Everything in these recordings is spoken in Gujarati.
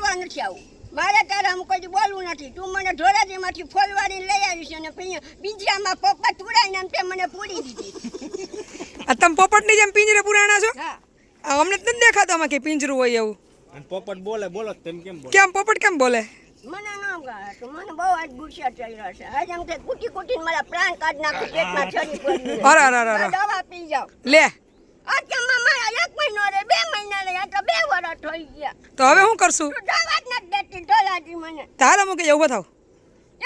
બોલવા નથી આવું. મારે તારે આમ કોઈ બોલવું નથી. તું મને ધોરાજીમાંથી ફોલવાડી લઈ આવીશ અને પિંજરામાં પોપટ ઉડાઈને તે મને પૂરી દીધી. તમે પોપટની જેમ પિંજરે પુરાણા છો? હા. અમને તો નથી દેખાતો આમાં કે પિંજરું હોય એવું. અને પોપટ બોલો તેમ કેમ બોલે? કેમ પોપટ કેમ બોલે? મને ન ગમે. મને બહુ આજ ગુસ્સો ચડ્યો છે. આજ એમ કે કુટીને મારા પ્રાણ કાઢી નાખું, પેટમાં છરી પડી. અરે દવા પી જાવ. લે અત્યારમાં મારા 1 મહિનો રે 2 મહિના રે, આ તો 2 વર્ષ થઈ ગયા. તો હવે શું કરશું? તું દવા જ નથી દેતી ધોલાજી મને. હાલો મૂકી જાવ, ઉભા થાવ.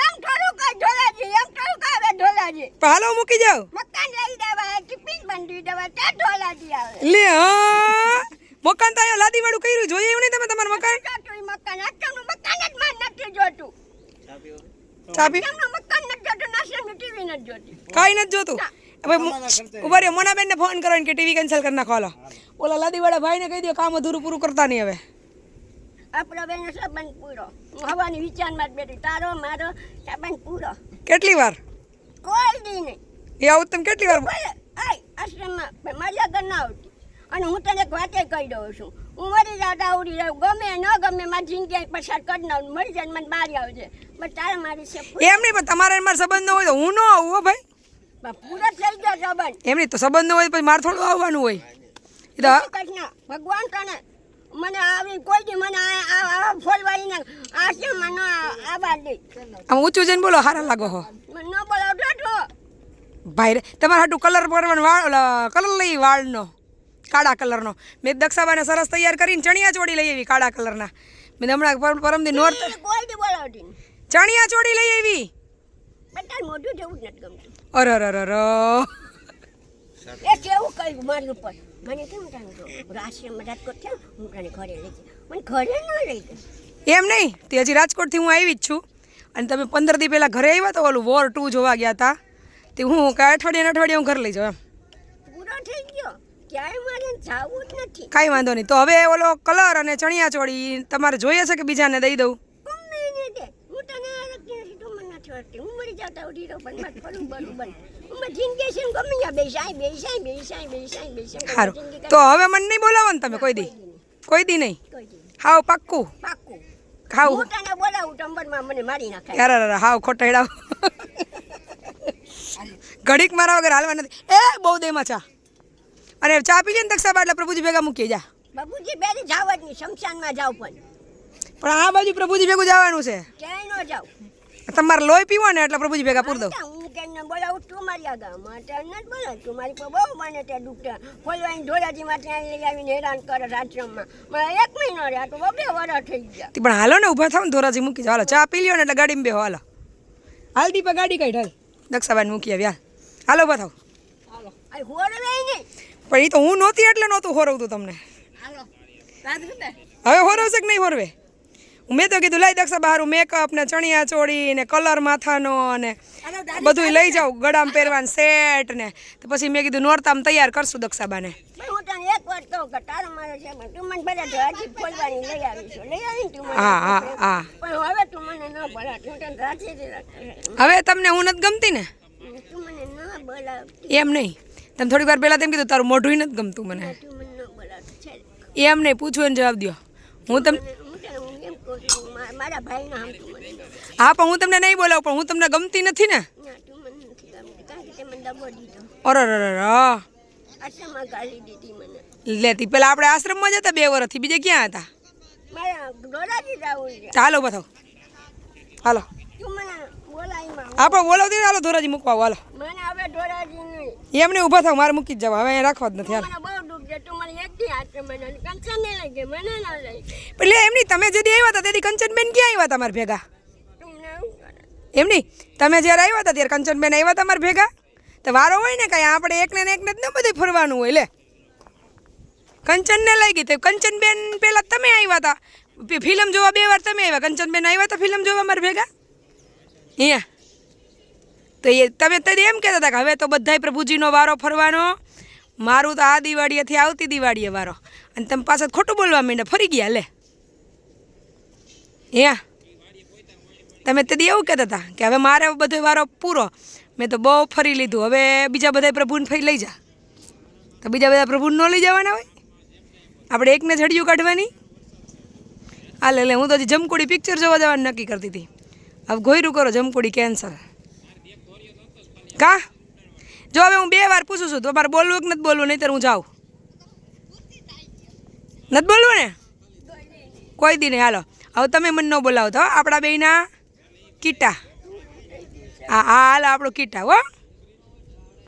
એમ થોડું કઈ ધોલાજી, એમ થોડું કાવે ધોલાજી. હાલો મૂકી જાવ. મકાન લઈ દેવા, ટિફિન બંધી દેવા, ત્યાં ધોલાજી આવે. લે હા, મકાન તો અહીંયા લાદી વાળું કર્યું, જોઈએ એવું નહીં તમે તમારું મકાન? જોતું ઈ મકાન, અત્યારનું મકાન જ માર નથી જોતું. ચાબી અત્યારનું મકાન નથી જોતું, નાસિયાનું ટીવી નથી જોતી. કાંઈ નથી જોતું. હવે ઉભા રહ્યો, મોનાબેનને ફોન કરો કે ટીવી કેન્સલ કરી નાખો. હાલો ઓલા લાદીવાળા ભાઈને કહી દો કામ અધૂરું પૂરું કરતા નહીં હવે. આપણો બેનો સંબંધ પૂરો. હું હવાની વિચારમાં જ બેઠી. તારો મારો સંબંધ પૂરો. કેટલી વાર કોઈ દી નહીં. એ આવું તમે કેટલી વાર? ભલે આય આશ્રમમાં મજા કર ના આવતી. અને હું તને એક વાતે કહી દઉં છું, હું મરી જાઉં આવડી રહ્યું, ગમે ન ગમે મારી જિંદગી પસાર કરી નાખું, મરી જાય મને બહાર આવજે. પણ તારે મારી છે એમ નહીં, પણ તમારે મારો સંબંધ ન હોય તો હું ન આવું હો ભાઈ. પૂરો થઈ ગયો સંબંધ. એમ નહીં તો સંબંધ ન હોય પછી મારે થોડું આવવાનું હોય. એ તો કૃષ્ણ ભગવાન તને મને આવી કોઈ દી મને આ ફોલવાડીને આશ્રમમાં ન આવવા દે. આમ ઊંચું જઈને બોલો, હારા લાગો હો મને ન બોલાવતો તો ભાઈ રે. તમારે હાટું કલર કરવાનો વાળ, કલર લઈ વાળનો કાળા કલરનો. મેં દક્ષાબાને સરસ તૈયાર કરીને ચણિયા ચોળી લઈ આવી કાળા કલરના. મેં હમણાં પરમદી નોર્થ કોઈ દી બોલાવતી નહીં. ચણિયા ચોળી લઈ આવી. બધા મોઢું જેવું જ નથી ગમતું. અરે એ કેવું કહ્યું મારી ઉપર. મને કેમ જાણતો આશ્રમમાં રાજકોટ છે, હું તને ઘરે લઈ જઈ. મને ઘરે ન લઈ ગઈ. એમ નહીં, તે હજી રાજકોટથી હું આવી જ છું. અને તમે 15 દી પહેલાં ઘરે આવ્યા તો ઓલું વોર 2 જોવા ગયા હતા. તે હું કાંઈ અઠવાડિયે હું ઘર લઈ જાઉં એમ. પૂરો થઈ ગયો, ક્યાંય મારે જવું જ નથી. કાંઈ વાંધો નહીં. તો હવે ઓલો કલર અને ચણિયા ચોળી તમારે જોઈએ છે કે બીજાને દઈ દઉં? ગમે એને દે. હું તને આ નથી નથી, તું મને નથી વાળતી. હું મરી જાતા ઉડી રહું, પણ મારે ફરવું બરોબર. હું જિંદગી છે ને ગમે ત્યાં બેસાય. સારું, તો હવે મને નહીં બોલાવો ને તમે કોઈ દી? કોઈ દી નહીં? હાવ પાક્કું? પાક્કું. હાવ હું તને બોલાવું ટંબરમાં મને મારી નાખે. યાર હાવ ખોટા હેડાવ. ઘડીક મારા વગર હાલવા નથી. એ બહુ દેમાં ચા. અને ચા પી લે ને દક્ષાબા એટલે પ્રભુજી ભેગા મૂકી જા. બાબુજી બેરી જાવ જ નહીં, શમશાનમાં જાવ પણ આ બાજુ પ્રભુજી ભેગું જવાનું છે. ક્યાંય ન જાવ. તમારે લોહી પીવો ને એટલે પ્રભુજી ભેગા પૂર દઉં. હું કેને બોલાવું, તું મારી આગળ માટે નથી બોલાવ. તું મારી પર બહુ મને ત્યાં દુખતા ખોલવાની ધોરાજીમાં ત્યાં લઈ આવીને હેરાન કરે આશ્રમમાં. મને 1 મહિનો રહ્યા તો 2 વર્ષ થઈ ગયા. પણ હાલો ને ઊભા થાવ ને ધોરાજી મૂકી જાવ. હાલો ચા પી લ્યો ને એટલે ગાડીમાં બેહો. હાલો હાલ દીપા ગાડી કાઢ. હાલ દક્ષાબાને મૂકી આવ્યા. હાલો ઊભા થાવ. હાલો આ હોરવે નહીં. પણ એ તો હું નહોતી એટલે નહોતું હોરવતું તમને. હાલો રાજરૂપે હવે હોરવશે કે નહીં હોરવે? મેં તો કીધું લાઈ દક્ષા બહાર મેકઅપ ને ચણિયા ચોળી ને કલર માથાનો ને બધું લઈ જાઉં, ગળામાં પહેરવાનું સેટ ને. તો પછી મેં કીધું નોરતામાં તૈયાર કરશું દક્ષાબાને. હું તને એક વાર કહું કે તારો મારો છે, તું મને બધા હજી ખોલવાની લઈ આવીશું, લઈ આવીને તું મને. હા પણ હવે તું મને ન બોલાવ. હું તને રાજી જ રાખે. હવે તમને હું નથી ગમતી ને? તું મને ન બોલાવ. એમ નહીં, તમે થોડીક વાર પહેલાં તેમ કીધું તારું મોઢું નથી ગમતું મને. તું મને ન બોલાવ છે. એમ નહીં, પૂછવું એને જવાબ દો. હું તમને એમ કહું છું મારા ભાઈના આમ તું મને. હા પણ હું તમને નહીં બોલાવું, પણ હું તમને ગમતી નથી ને? ના તું મને નથી ગમતી, કારણ કે તે મને દબો દીધો. અરે આશ્રમમાં ગાલી દીધી મને. લેતી પેલા આપણે આશ્રમમાં જતા 2 વર્ષથી, બીજે ક્યાં હતા? મારા ધોરાજી જવું છે. હાલો બતાવો. હાલો તું મને બોલાવીમાં. આપણે બોલાવતી ને. હાલો ધોરાજી મૂકવા. હાલો મને હવે ધોરાજી નહીં. એમને ઊભા થાવ, મારે મૂકી જ જવા. હવે અહીંયા રાખવા જ નથી. હાલ મને બહુ દુઃખ છે. તું મને એકથી આશ્રમમાં કંચન નહીં લઈ ગઈ, મને ના લઈ. એટલે એમ નહીં, તમે જેથી આવ્યા હતા તેથી કંચનબેન ક્યાં આવ્યા તમારા ભેગા? તું મને આવું કરે. એમ નહીં, તમે જ્યારે આવ્યા હતા ત્યારે કંચનબેન આવ્યા તમારા ભેગા? તો વારો હોય ને કાંઈ, આપણે એકને ને એકને જ ન બધે ફરવાનું હોય. લે કંચનને લઈ ગઈ તો કંચનબેન પહેલાં તમે આવ્યા હતા ફિલ્મ જોવા. 2 વાર તમે આવ્યા. કંચનબેન આવ્યા હતા ફિલ્મ જોવા મારા ભેગા અહીંયા. તો એ તમે તો એમ કહેતા હતા કે હવે તો બધાય પ્રભુજીનો વારો ફરવાનો, મારું તો આ દિવાળીએથી આવતી દિવાળીએ વારો. અને તમે પાછા ખોટું બોલવા માંડ્યા, ફરી ગયા. લે અહીંયા તમે તે એવું કહેતા હતા કે હવે મારે બધો વારો પૂરો, મેં તો બહુ ફરી લીધું, હવે બીજા બધા પ્રભુને ફરી લઈ જા. તો બીજા બધા પ્રભુને ન લઈ જવાના હોય? આપણે એકને ઝડિયું કાઢવાની. હાલે એટલે હું તો હજી જમકુડી પિક્ચર જોવા જવાનું નક્કી કરતી હતી. હવે ગોયરું કરો જમકુડી કેન્સલ. કા જો હવે હું 2 વાર પૂછું છું તો મારે બોલવું કે નથી બોલવું, નહીંતર હું જાઉં. નથી બોલવું ને કોઈ દી નહીં. હાલો હવે તમે મને ન બોલાવો તો આપણા બેયના કીટા. હા હા હાલો આપણું કીટા હો.